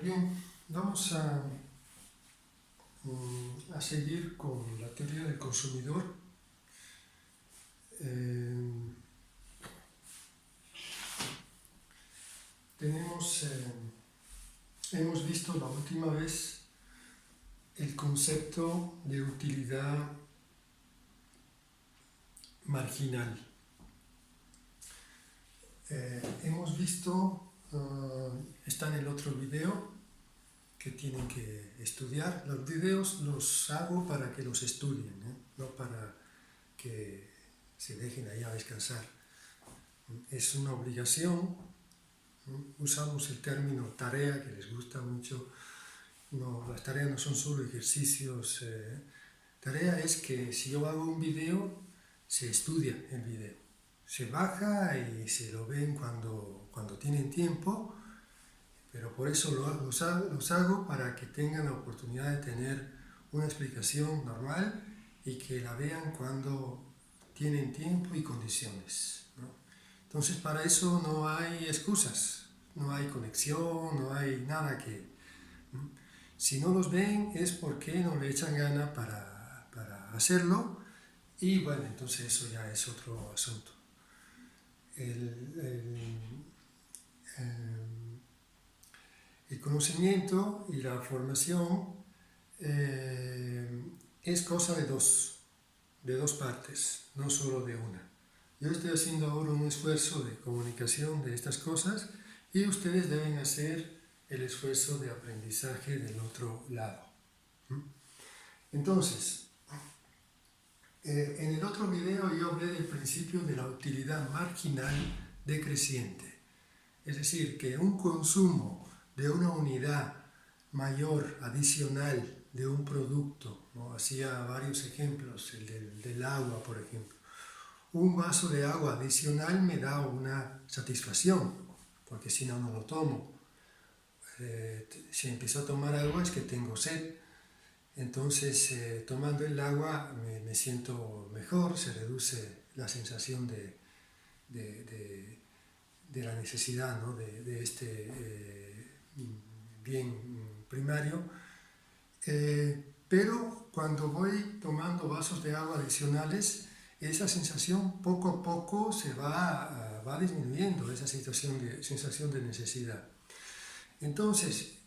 Bien, vamos a seguir con la teoría del consumidor. Hemos visto la última vez el concepto de utilidad marginal. Hemos visto, está en el otro video que tienen que estudiar. Los videos los hago para que los estudien, no para que se dejen ahí a descansar. Es una obligación. Usamos el término tarea, que les gusta mucho. No, las tareas no son solo ejercicios. Tarea es que si yo hago un video, se estudia el video. Se baja y se lo ven cuando tienen tiempo, pero por eso los hago para que tengan la oportunidad de tener una explicación normal y que la vean cuando tienen tiempo y condiciones, ¿no? Entonces, para eso no hay excusas, no hay conexión, no hay nada que... Si no los ven es porque no le echan gana para hacerlo, y bueno, entonces eso ya es otro asunto. El conocimiento y la formación es cosa de dos partes, no solo de una. Yo estoy haciendo ahora un esfuerzo de comunicación de estas cosas y ustedes deben hacer el esfuerzo de aprendizaje del otro lado. Entonces, en el otro video yo hablé del principio de la utilidad marginal decreciente. Es decir, que un consumo de una unidad mayor, adicional, de un producto, ¿no? Hacía varios ejemplos, el del agua, por ejemplo. Un vaso de agua adicional me da una satisfacción, porque si no, no lo tomo. Si empiezo a tomar agua es que tengo sed. Entonces, tomando el agua me siento mejor, se reduce la sensación de la necesidad, ¿no? de este bien primario. Pero cuando voy tomando vasos de agua adicionales, esa sensación poco a poco se va disminuyendo, esa sensación de necesidad. Entonces,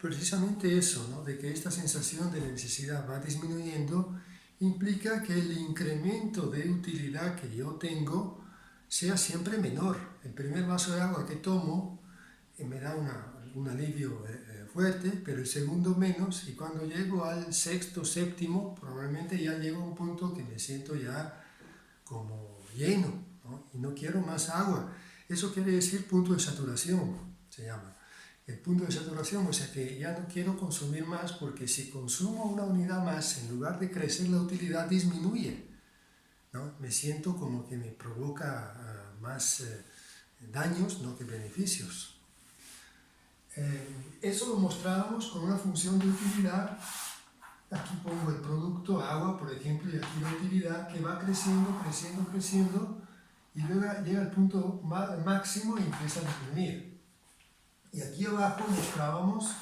precisamente eso, ¿no? De que esta sensación de necesidad va disminuyendo, implica que el incremento de utilidad que yo tengo sea siempre menor. El primer vaso de agua que tomo me da un alivio fuerte, pero el segundo menos, y cuando llego al sexto, séptimo, probablemente ya llego a un punto que me siento ya como lleno, ¿no? Y no quiero más agua. Eso quiere decir punto de saturación, se llama. El punto de saturación, o sea que ya no quiero consumir más, porque si consumo una unidad más, en lugar de crecer la utilidad, disminuye, ¿no? Me siento como que me provoca más daños, ¿no?, que beneficios. Eso lo mostrábamos con una función de utilidad. Aquí pongo el producto, agua, por ejemplo, y aquí la utilidad que va creciendo, creciendo, creciendo, y luego llega al punto máximo y empieza a disminuir. Y aquí abajo mostrábamos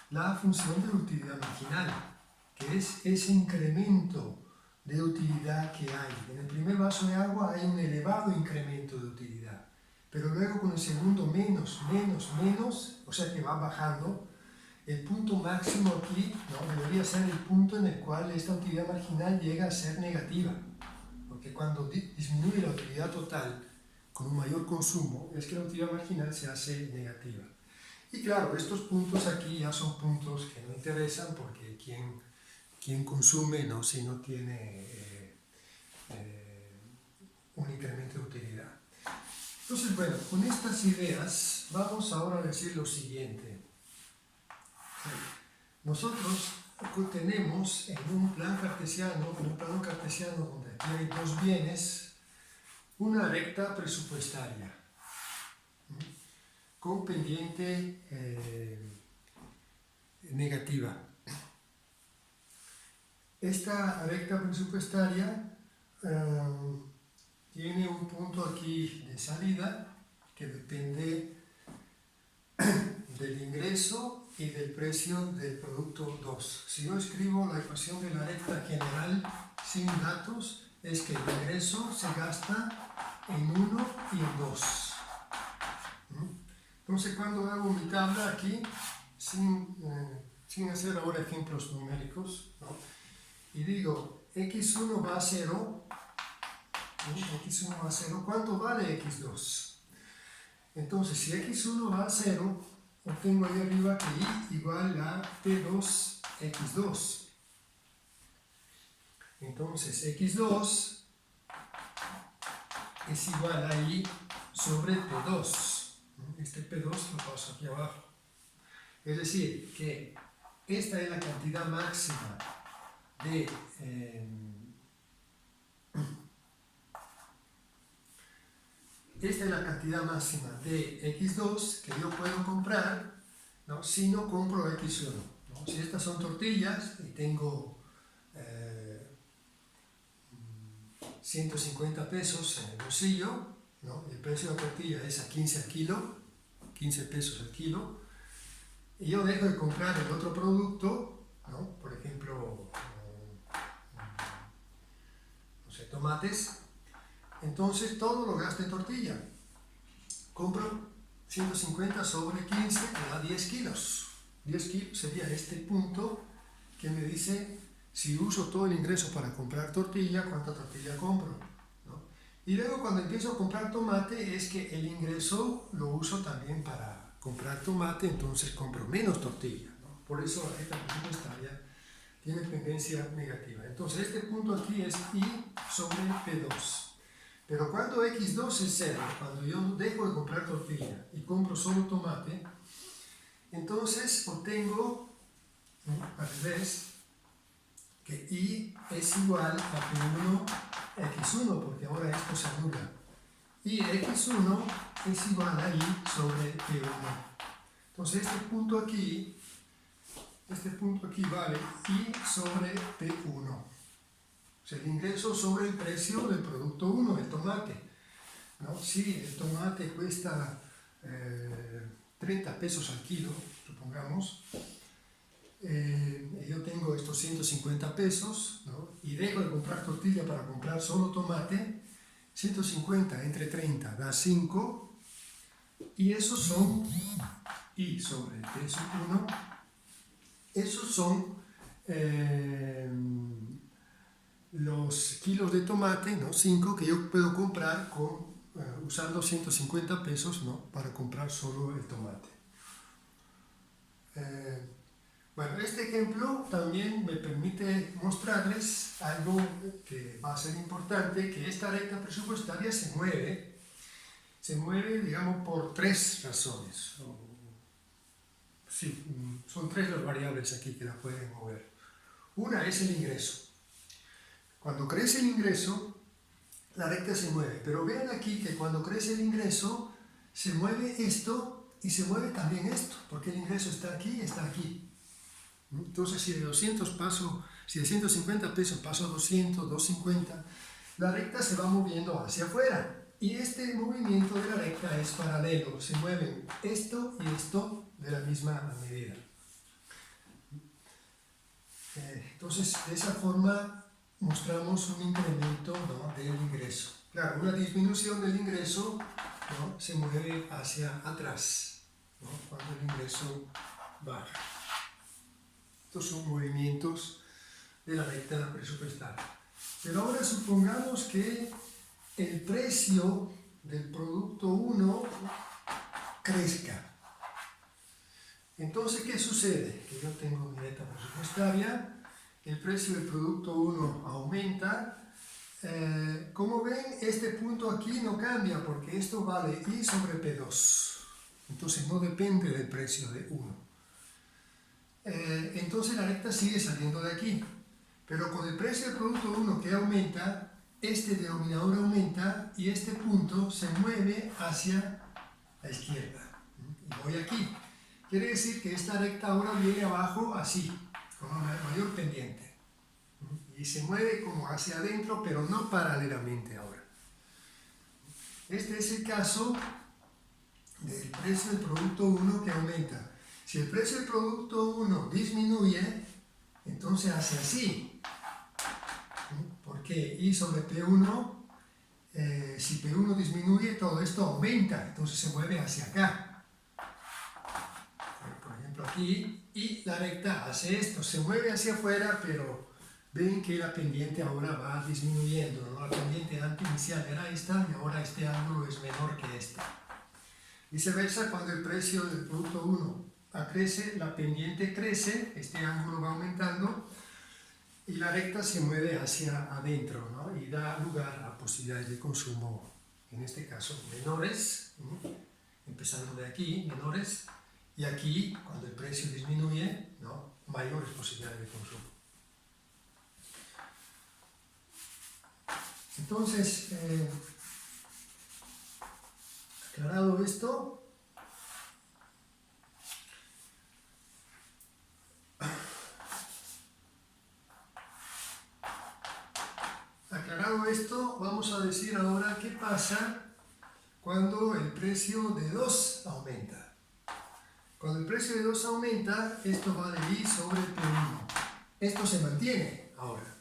la función de utilidad marginal, que es ese incremento de utilidad que hay. En el primer vaso de agua hay un elevado incremento de utilidad, pero luego con el segundo menos, o sea que va bajando. El punto máximo aquí, ¿no?, debería ser el punto en el cual esta utilidad marginal llega a ser negativa, porque cuando disminuye la utilidad total con un mayor consumo, es que la utilidad marginal se hace negativa. Y claro, estos puntos aquí ya son puntos que no interesan, porque quien consume, ¿no?, si no tiene un incremento de utilidad. Entonces, bueno, con estas ideas vamos ahora a decir lo siguiente. Nosotros tenemos en un plano cartesiano donde aquí hay dos bienes, una recta presupuestaria con pendiente negativa. Esta recta presupuestaria tiene un punto aquí de salida que depende del ingreso y del precio del producto 2. Si yo escribo la ecuación de la recta general sin datos, es que el ingreso se gasta en 1 y en 2. Entonces, cuando hago mi tabla aquí, sin hacer ahora ejemplos numéricos, ¿no? Y digo, x1 va a 0, x1 va a 0, ¿cuánto vale x2? Entonces, si x1 va a 0, obtengo ahí arriba que y igual a t2 x2. Entonces, x2 es igual a y sobre p2. Este p2 lo paso aquí abajo. Es decir, que esta es la cantidad máxima de esta es la cantidad máxima de x2 que yo puedo comprar, ¿no? Si no compro x1, ¿no? Si estas son tortillas y tengo 150 pesos en el bolsillo, ¿no? El precio de la tortilla es a 15 al kilo, 15 pesos al kilo, y yo dejo de comprar el otro producto, ¿no? Por ejemplo, no sé, tomates. Entonces todo lo gasto en tortilla. Compro 150 sobre 15, me da 10 kilos. 10 kilos sería este punto que me dice, si uso todo el ingreso para comprar tortilla, ¿cuánta tortilla compro? ¿No? Y luego cuando empiezo a comprar tomate, es que el ingreso lo uso también para comprar tomate, entonces compro menos tortilla, ¿no? Por eso esta presupuestaria tiene tendencia negativa. Entonces este punto aquí es y sobre P2. Pero cuando x2 es 0, cuando yo dejo de comprar tortilla y compro solo tomate, entonces obtengo, al revés, que y es igual a P1 x1, porque ahora esto se anula. Y x1 es igual a y sobre P1. Entonces este punto aquí vale y sobre P1. O sea, el ingreso sobre el precio del producto 1, el tomate, ¿no? Si el tomate cuesta 30 pesos al kilo, supongamos, yo tengo estos 150 pesos, ¿no? Y dejo de comprar tortilla para comprar solo tomate, 150 entre 30 da 5, y esos son, y sobre el peso 1, esos son los kilos de tomate, ¿no? 5 que yo puedo comprar usando 150 pesos, ¿no? Para comprar solo el tomate. Bueno, este ejemplo también me permite mostrarles algo que va a ser importante, que esta recta presupuestaria se mueve, digamos, por 3 razones. Sí, son 3 las variables aquí que la pueden mover. Una es el ingreso. Cuando crece el ingreso, la recta se mueve. Pero vean aquí que cuando crece el ingreso, se mueve esto y se mueve también esto, porque el ingreso está aquí y está aquí. Entonces, si de 150 pesos paso a 200, 250, la recta se va moviendo hacia afuera. Y este movimiento de la recta es paralelo. Se mueven esto y esto de la misma medida. Entonces, de esa forma mostramos un incremento, ¿no? Del ingreso. Claro, una disminución del ingreso, ¿no? Se mueve hacia atrás, ¿no? Cuando el ingreso baja. Estos son movimientos de la recta presupuestaria. Pero ahora supongamos que el precio del producto 1 crezca. Entonces, ¿qué sucede? Que yo tengo mi recta presupuestaria, el precio del producto 1 aumenta. Como ven, este punto aquí no cambia porque esto vale y sobre P2. Entonces no depende del precio de 1. Entonces la recta sigue saliendo de aquí. Pero con el precio del producto 1 que aumenta, este denominador aumenta y este punto se mueve hacia la izquierda. Y voy aquí. Quiere decir que esta recta ahora viene abajo así, con una mayor pendiente. Y se mueve como hacia adentro, pero no paralelamente ahora. Este es el caso del precio del producto 1 que aumenta. Si el precio del producto 1 disminuye, entonces hace así. Porque I sobre P1, si P1 disminuye, todo esto aumenta, entonces se mueve hacia acá. Por ejemplo aquí, y la recta hace esto, se mueve hacia afuera, pero ven que la pendiente ahora va disminuyendo, ¿no? La pendiente antes inicial era esta y ahora este ángulo es menor que este. Viceversa, cuando el precio del producto 1 crece, la pendiente crece, este ángulo va aumentando y la recta se mueve hacia adentro, ¿no? Y da lugar a posibilidades de consumo, en este caso menores, empezando de aquí, menores, y aquí, cuando el precio disminuye, ¿no? Mayores posibilidades de consumo. Entonces, aclarado esto, vamos a decir ahora qué pasa cuando el precio de 2 aumenta. Cuando el precio de 2 aumenta, esto va de I sobre P1. Esto se mantiene ahora.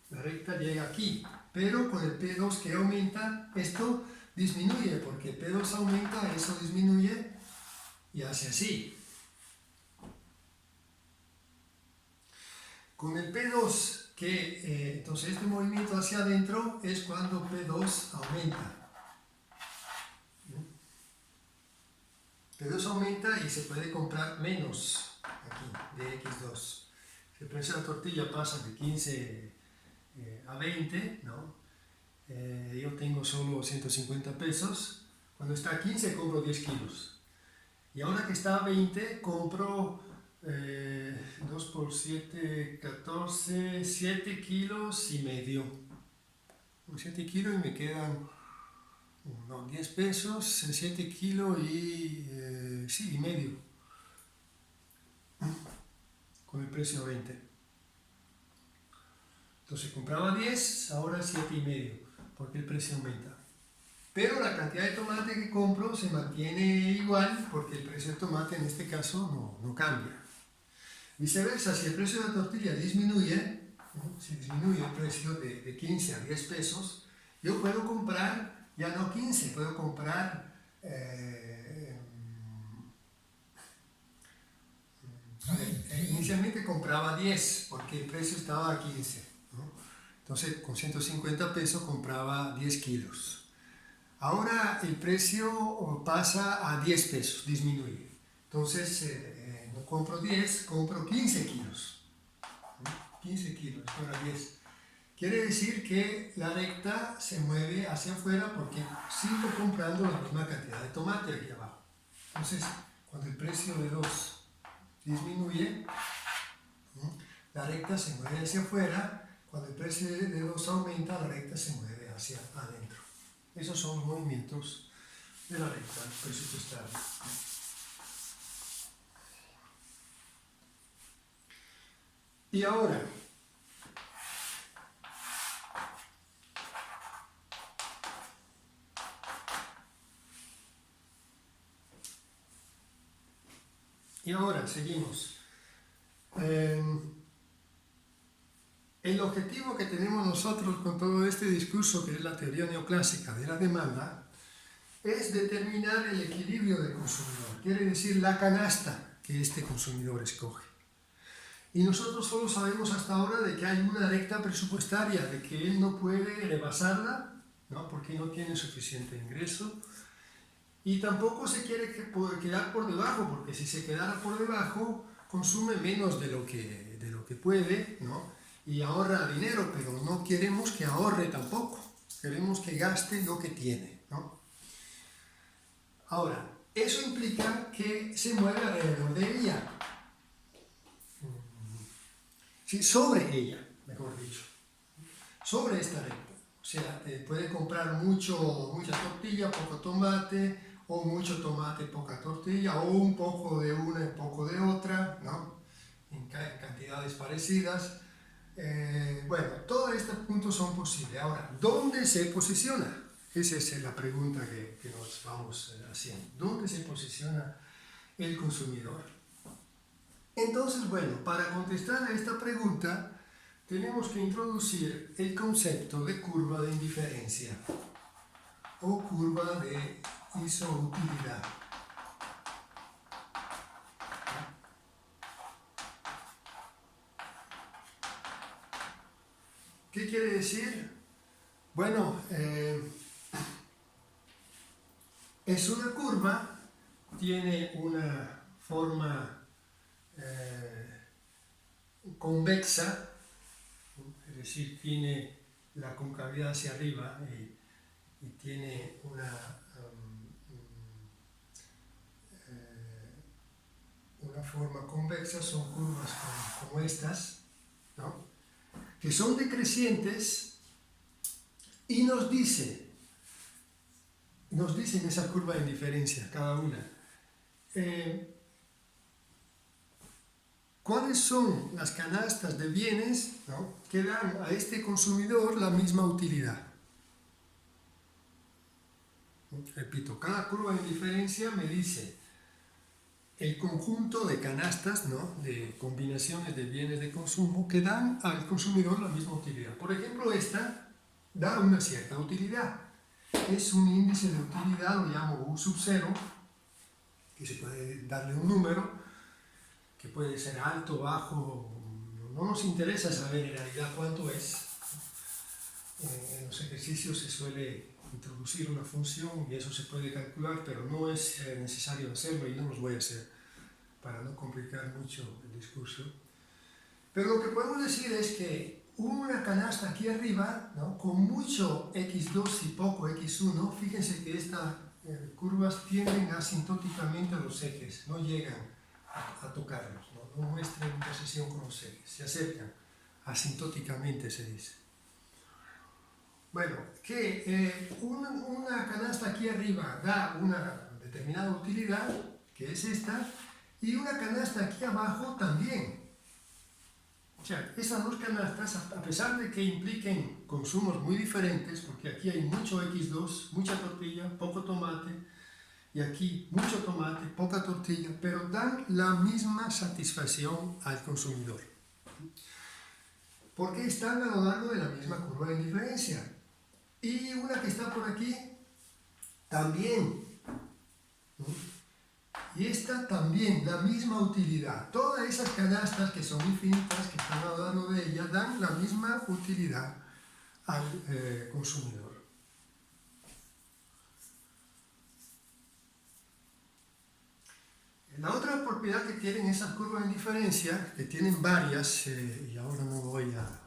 La recta llega aquí, pero con el P2 que aumenta, esto disminuye, porque P2 aumenta, eso disminuye y hace así. Con el P2 entonces este movimiento hacia adentro es cuando P2 aumenta. P2 aumenta y se puede comprar menos aquí, de X2. Si el precio de la tortilla pasa de 15 a 20, ¿no? Yo tengo solo 150 pesos. Cuando está a 15 compro 10 kilos. Y ahora que está a 20 compro 2 por 7, 14, 7 kilos y medio. 7 kilos y me quedan 10 pesos, 7 kilos y sí, y medio. Con el precio 20. Entonces compraba 10, ahora 7 y medio, porque el precio aumenta. Pero la cantidad de tomate que compro se mantiene igual, porque el precio del tomate en este caso no cambia. Viceversa, si el precio de la tortilla disminuye, si disminuye el precio de 15 a 10 pesos, yo puedo comprar, ya no 15, puedo comprar, inicialmente compraba 10, porque el precio estaba a 15, ¿no? Entonces con 150 pesos compraba 10 kilos. Ahora el precio pasa a 10 pesos, disminuye. Entonces no compro 10, compro 15 kilos. 15 kilos, ahora 10. Quiere decir que la recta se mueve hacia afuera porque sigo comprando la misma cantidad de tomate aquí abajo. Entonces, cuando el precio de 2 disminuye, la recta se mueve hacia afuera. Cuando el precio de 2 aumenta, la recta se mueve hacia adentro. Esos son los movimientos de la recta presupuestaria. Y ahora, seguimos. El objetivo que tenemos nosotros con todo este discurso, que es la teoría neoclásica de la demanda, es determinar el equilibrio del consumidor, quiere decir la canasta que este consumidor escoge. Y nosotros solo sabemos hasta ahora de que hay una recta presupuestaria, de que él no puede rebasarla, ¿no? Porque no tiene suficiente ingreso, y tampoco se quiere quedar por debajo, porque si se quedara por debajo consume menos de lo que puede, ¿no? Y ahorra dinero, pero no queremos que ahorre tampoco, queremos que gaste lo que tiene, ¿no? Ahora, eso implica que se mueve alrededor de ella, sí, sobre ella, mejor dicho, sobre esta recta. O sea, puede comprar mucha tortilla, poco tomate, o mucho tomate, poca tortilla, o un poco de una y un poco de otra, ¿no? En cantidades parecidas. Bueno, todos estos puntos son posibles. Ahora, ¿dónde se posiciona? Esa es la pregunta que nos vamos haciendo. ¿Dónde se posiciona el consumidor? Entonces, bueno, para contestar a esta pregunta, tenemos que introducir el concepto de curva de indiferencia o curva de isoutilidad. ¿Qué quiere decir? Bueno, es una curva, tiene una forma convexa, es decir, tiene la concavidad hacia arriba y tiene una forma convexa, son curvas como estas, ¿no? Que son decrecientes y nos dicen esa curva de indiferencia, cada una, cuáles son las canastas de bienes, ¿no?, que dan a este consumidor la misma utilidad. Repito, cada curva de indiferencia me dice el conjunto de canastas, ¿no?, de combinaciones de bienes de consumo que dan al consumidor la misma utilidad. Por ejemplo, esta da una cierta utilidad. Es un índice de utilidad, lo llamo U sub 0, que se puede darle un número, que puede ser alto, bajo, no nos interesa saber en realidad cuánto es. En los ejercicios se suele introducir una función y eso se puede calcular, pero no es necesario hacerlo y no los voy a hacer para no complicar mucho el discurso. Pero lo que podemos decir es que una canasta aquí arriba, ¿no?, con mucho x2 y poco x1, fíjense que estas curvas tienden asintóticamente a los ejes, no llegan a tocarlos, no muestran intersección con los ejes, se acercan asintóticamente, se dice. Bueno, que una canasta aquí arriba da una determinada utilidad, que es esta, y una canasta aquí abajo también. O sea, esas dos canastas, a pesar de que impliquen consumos muy diferentes, porque aquí hay mucho X2, mucha tortilla, poco tomate, y aquí mucho tomate, poca tortilla, pero dan la misma satisfacción al consumidor. Porque están a lo largo de la misma curva de indiferencia. Y una que está por aquí, también. Y esta también, la misma utilidad. Todas esas canastas que son infinitas, que están a lo largo de ellas, dan la misma utilidad al consumidor. La otra propiedad que tienen esas curvas de indiferencia, que tienen varias, y ahora no voy a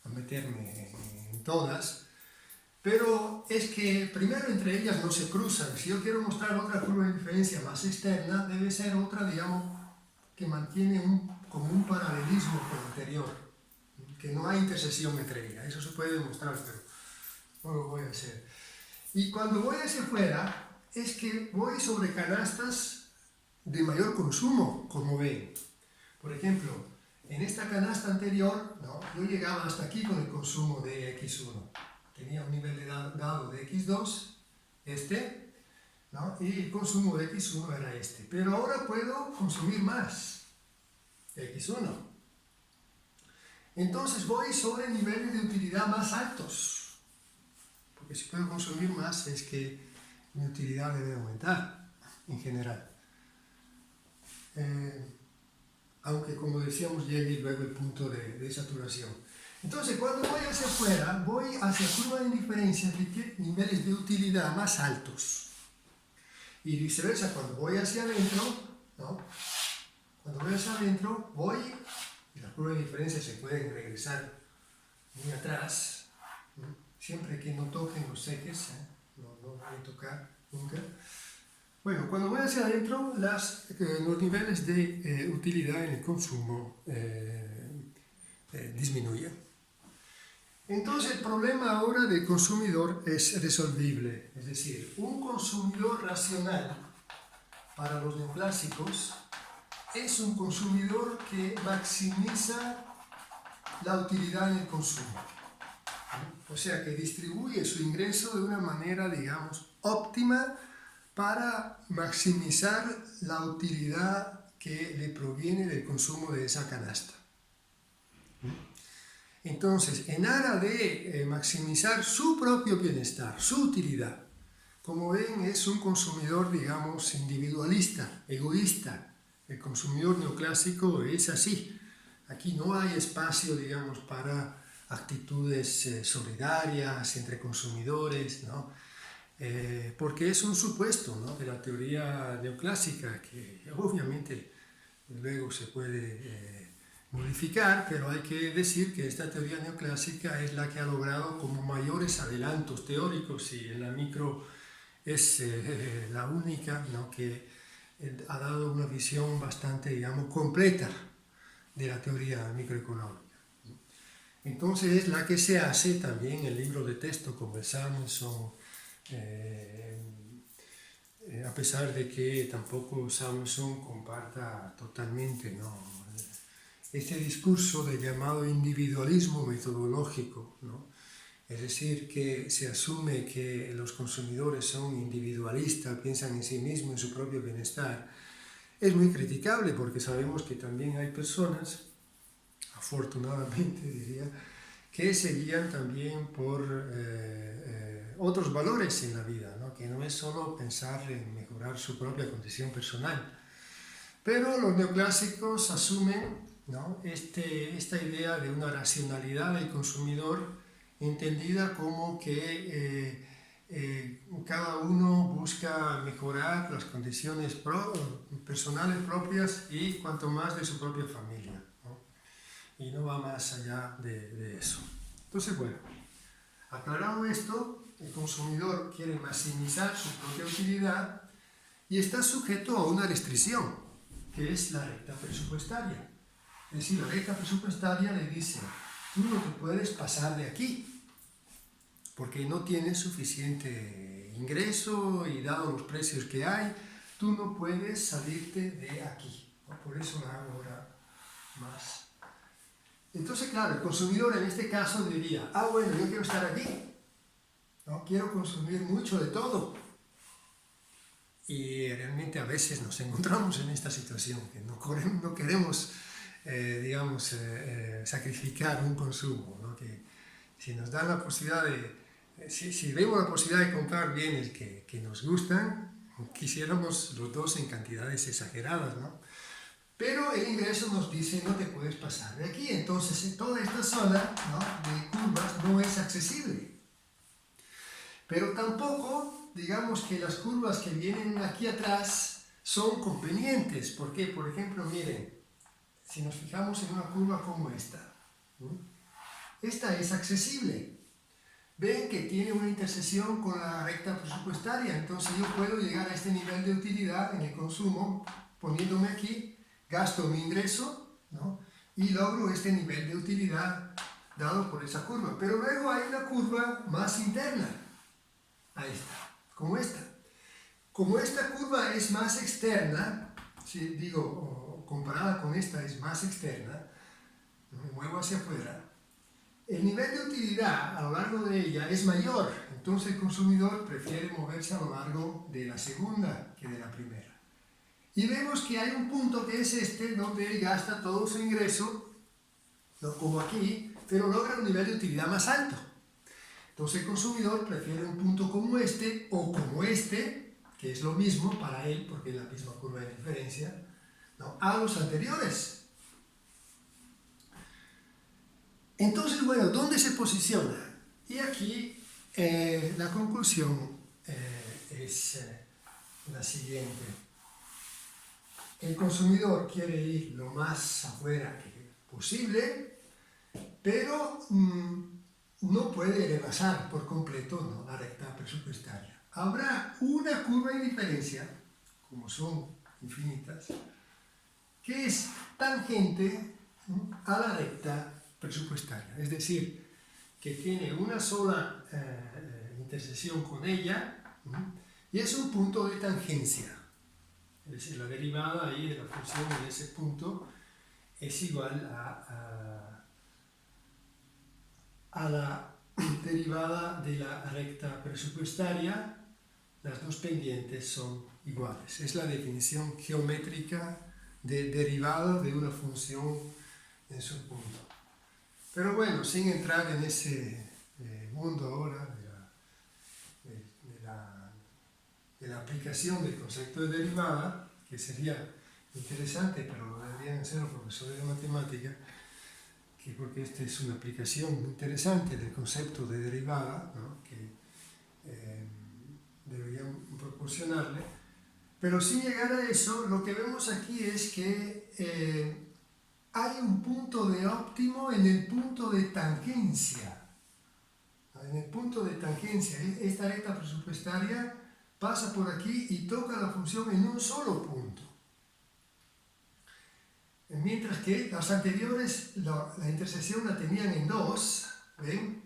meterme en todas, pero es que primero entre ellas no se cruzan. Si yo quiero mostrar otra curva de indiferencia más externa, debe ser otra, digamos, que mantiene como un paralelismo con la anterior, que no hay intersección entre ellas. Eso se puede demostrar, pero no lo voy a hacer. Y cuando voy hacia afuera, es que voy sobre canastas de mayor consumo, como ven. Por ejemplo, en esta canasta anterior, ¿no?, yo llegaba hasta aquí con el consumo de X1. Tenía un nivel de dado de X2, ¿no?, y el consumo de X1 era este. Pero ahora puedo consumir más X1. Entonces voy sobre niveles de utilidad más altos. Porque si puedo consumir más es que mi utilidad debe aumentar en general. Aunque, como decíamos, llegue luego el punto de saturación. Entonces, cuando voy hacia afuera, voy hacia curva de indiferencia de niveles de utilidad más altos. Y viceversa, cuando voy hacia adentro, ¿no?, cuando voy hacia adentro, y las curvas de indiferencia se pueden regresar muy atrás, ¿no?, siempre que no toquen los ejes, no voy a tocar nunca. Bueno, cuando voy hacia adentro, los niveles de utilidad en el consumo disminuyen. Entonces el problema ahora del consumidor es resolvible, es decir, un consumidor racional para los neoclásicos es un consumidor que maximiza la utilidad en el consumo. O sea que distribuye su ingreso de una manera, digamos, óptima para maximizar la utilidad que le proviene del consumo de esa canasta. Entonces, en aras de maximizar su propio bienestar, su utilidad, como ven, es un consumidor, digamos, individualista, egoísta. El consumidor neoclásico es así. Aquí no hay espacio, digamos, para actitudes solidarias entre consumidores, ¿no? Porque es un supuesto, ¿no?, de la teoría neoclásica que obviamente luego se puede modificar, pero hay que decir que esta teoría neoclásica es la que ha logrado como mayores adelantos teóricos, y en la micro es la única, ¿no?, que ha dado una visión bastante, digamos, completa de la teoría microeconómica. Entonces es la que se hace también en el libro de texto como el Samuelson, a pesar de que tampoco Samuelson comparta totalmente, ¿no?, este discurso de llamado individualismo metodológico, ¿no? Es decir, que se asume que los consumidores son individualistas, piensan en sí mismos, en su propio bienestar. Es muy criticable porque sabemos que también hay personas, afortunadamente diría, que se guían también por otros valores en la vida, ¿no?, que no es solo pensar en mejorar su propia condición personal. Pero los neoclásicos asumen, ¿no?, esta idea de una racionalidad del consumidor entendida como que cada uno busca mejorar las condiciones personales propias y cuanto más de su propia familia, ¿no?, y no va más allá de eso. Entonces, bueno, aclarado esto, el consumidor quiere maximizar su propia utilidad y está sujeto a una restricción, que es la recta presupuestaria. Es decir, la recta presupuestaria le dice: tú no te puedes pasar de aquí, porque no tienes suficiente ingreso y dado los precios que hay, tú no puedes salirte de aquí. Por eso la hago ahora más. Entonces, claro, el consumidor en este caso diría: bueno, yo quiero estar aquí, no quiero consumir mucho de todo. Y realmente a veces nos encontramos en esta situación, que no queremos, digamos, sacrificar un consumo, ¿no? Que si nos dan la posibilidad si vemos la posibilidad de comprar bienes que nos gustan, quisiéramos los dos en cantidades exageradas, ¿no? Pero el ingreso nos dice: no te puedes pasar de aquí. Entonces, en toda esta zona, ¿no?, de curvas no es accesible. Pero tampoco, digamos, que las curvas que vienen aquí atrás son convenientes. ¿Por qué? Por ejemplo, miren, si nos fijamos en una curva como esta, ¿no?, esta es accesible. Ven que tiene una intersección con la recta presupuestaria, entonces yo puedo llegar a este nivel de utilidad en el consumo, poniéndome aquí, gasto mi ingreso, ¿no?, y logro este nivel de utilidad dado por esa curva. Pero luego hay una curva más interna. Ahí está, como esta. Como esta curva es más externa, si digo, comparada con esta es más externa, me muevo hacia afuera, el nivel de utilidad a lo largo de ella es mayor, entonces el consumidor prefiere moverse a lo largo de la segunda que de la primera. Y vemos que hay un punto que es este, donde él gasta todo su ingreso, no como aquí, pero logra un nivel de utilidad más alto. Entonces el consumidor prefiere un punto como este o como este, que es lo mismo para él, porque es la misma curva de diferencia, ¿no?, a los anteriores. Entonces, bueno, ¿dónde se posiciona? Y aquí la conclusión es la siguiente. El consumidor quiere ir lo más afuera que posible, pero no puede rebasar por completo, ¿no?, la recta presupuestaria. Habrá una curva de diferencia, como son infinitas, que es tangente a la recta presupuestaria. Es decir, que tiene una sola intersección con ella, y es un punto de tangencia. Es decir, la derivada ahí de la función de ese punto es igual a la derivada de la recta presupuestaria, las dos pendientes son iguales. Es la definición geométrica de derivada de una función en su punto. Pero bueno, sin entrar en ese mundo ahora de la aplicación del concepto de derivada, que sería interesante, pero deberían ser los profesores de matemática, porque esta es una aplicación interesante del concepto de derivada, ¿no? Que deberían proporcionarle. Pero sin llegar a eso, lo que vemos aquí es que hay un punto de óptimo en el punto de tangencia. En el punto de tangencia, esta recta presupuestaria pasa por aquí y toca la función en un solo punto. Mientras que las anteriores, la intersección la tenían en dos, ¿ven?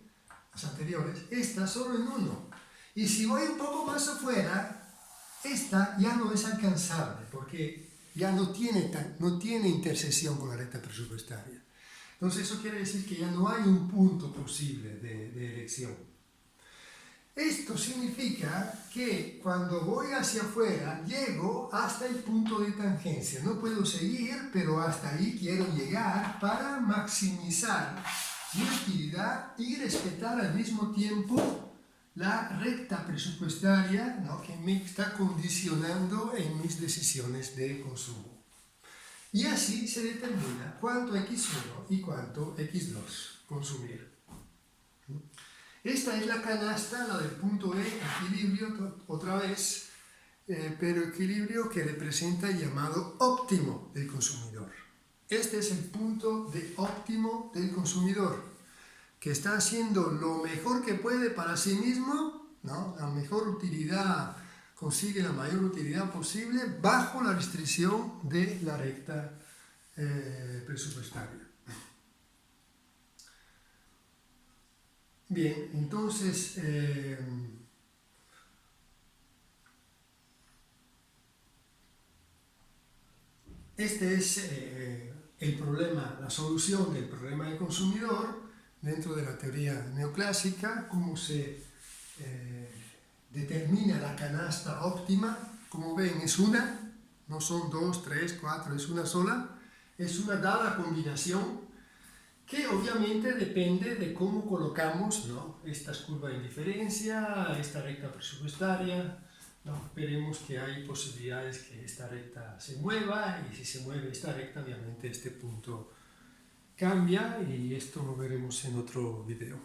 Las anteriores, esta solo en uno. Y si voy un poco más afuera, esta ya no es alcanzable, porque ya no tiene intersección con la recta presupuestaria. Entonces eso quiere decir que ya no hay un punto posible de elección. Esto significa que cuando voy hacia afuera, llego hasta el punto de tangencia. No puedo seguir, pero hasta ahí quiero llegar para maximizar mi utilidad y respetar al mismo tiempo la recta presupuestaria, ¿no? Que me está condicionando en mis decisiones de consumo. Y así se determina cuánto X1 y cuánto X2 consumir. Esta es la canasta, la del punto de equilibrio, otra vez, pero equilibrio que representa el llamado óptimo del consumidor. Este es el punto de óptimo del consumidor, que está haciendo lo mejor que puede para sí mismo, ¿no? La mejor utilidad, consigue la mayor utilidad posible bajo la restricción de la recta presupuestaria. Bien, entonces, este es el problema, la solución del problema del consumidor dentro de la teoría neoclásica, cómo se determina la canasta óptima. Como ven, es una, no son 2, 3, 4, es una sola, es una dada combinación que obviamente depende de cómo colocamos, ¿no? Estas curvas de indiferencia, esta recta presupuestaria, ¿no? Veremos que hay posibilidades que esta recta se mueva, y si se mueve esta recta, obviamente este punto cambia, y esto lo veremos en otro video.